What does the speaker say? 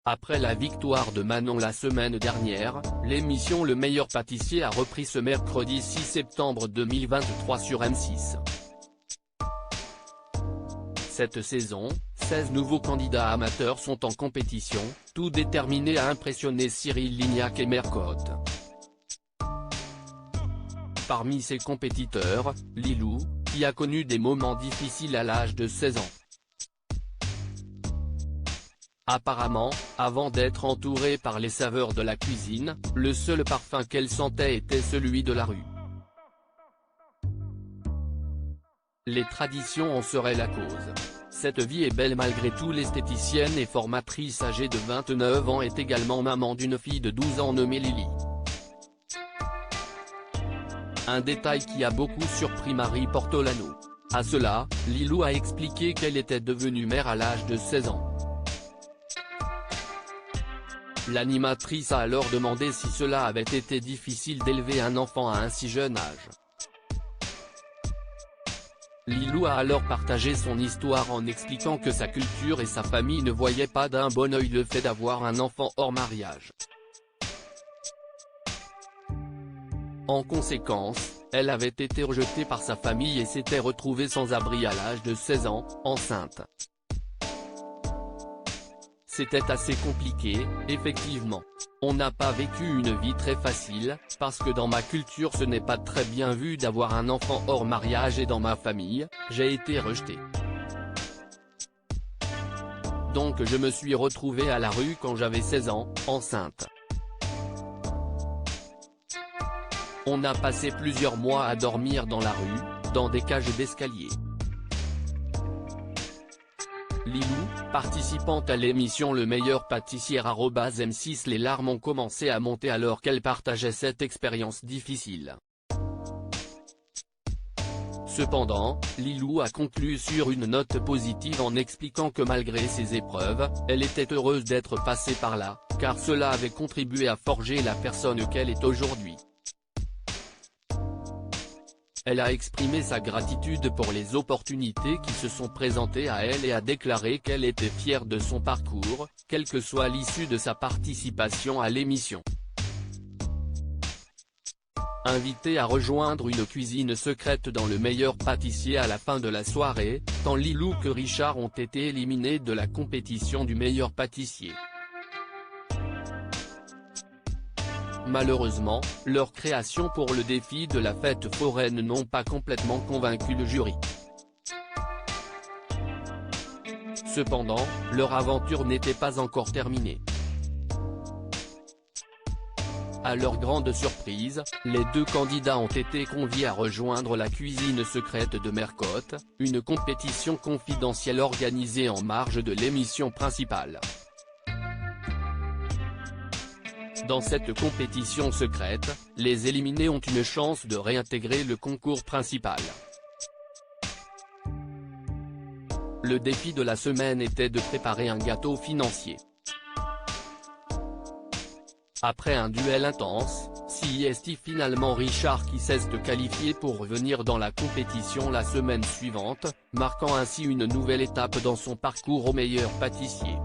Après la victoire de Manon la semaine dernière, l'émission Le Meilleur Pâtissier a repris ce mercredi 6 septembre 2023 sur M6. Cette saison, 16 nouveaux candidats amateurs sont en compétition, tout déterminés à impressionner Cyril Lignac et Mercotte. Parmi ses compétiteurs, Lilou, qui a connu des moments difficiles à l'âge de 16 ans. Apparemment, avant d'être entourée par les saveurs de la cuisine, le seul parfum qu'elle sentait était celui de la rue. Les traditions en seraient la cause. Cette vie est belle malgré tout. L'esthéticienne et formatrice âgée de 29 ans est également maman d'une fille de 12 ans nommée Lily. Un détail qui a beaucoup surpris Marie Portolano. À cela, Lilou a expliqué qu'elle était devenue mère à l'âge de 16 ans. L'animatrice a alors demandé si cela avait été difficile d'élever un enfant à un si jeune âge. Lilou a alors partagé son histoire en expliquant que sa culture et sa famille ne voyaient pas d'un bon œil le fait d'avoir un enfant hors mariage. En conséquence, elle avait été rejetée par sa famille et s'était retrouvée sans abri à l'âge de 16 ans, enceinte. C'était assez compliqué, effectivement. On n'a pas vécu une vie très facile, parce que dans ma culture ce n'est pas très bien vu d'avoir un enfant hors mariage et dans ma famille, j'ai été rejetée. Donc je me suis retrouvée à la rue quand j'avais 16 ans, enceinte. On a passé plusieurs mois à dormir dans la rue, dans des cages d'escalier. Lilou, participant à l'émission Le Meilleur Pâtissier @M6, les larmes ont commencé à monter alors qu'elle partageait cette expérience difficile. Cependant, Lilou a conclu sur une note positive en expliquant que malgré ces épreuves, elle était heureuse d'être passée par là, car cela avait contribué à forger la personne qu'elle est aujourd'hui. Elle a exprimé sa gratitude pour les opportunités qui se sont présentées à elle et a déclaré qu'elle était fière de son parcours, quelle que soit l'issue de sa participation à l'émission. Invitée à rejoindre une cuisine secrète dans Le Meilleur Pâtissier à la fin de la soirée, tant Lilou que Richard ont été éliminés de la compétition du meilleur pâtissier. Malheureusement, leurs créations pour le défi de la fête foraine n'ont pas complètement convaincu le jury. Cependant, leur aventure n'était pas encore terminée. À leur grande surprise, les deux candidats ont été conviés à rejoindre la cuisine secrète de Mercotte, une compétition confidentielle organisée en marge de l'émission principale. Dans cette compétition secrète, les éliminés ont une chance de réintégrer le concours principal. Le défi de la semaine était de préparer un gâteau financier. Après un duel intense, c'est finalement Richard qui s'est qualifié pour revenir dans la compétition la semaine suivante, marquant ainsi une nouvelle étape dans son parcours au meilleur pâtissier.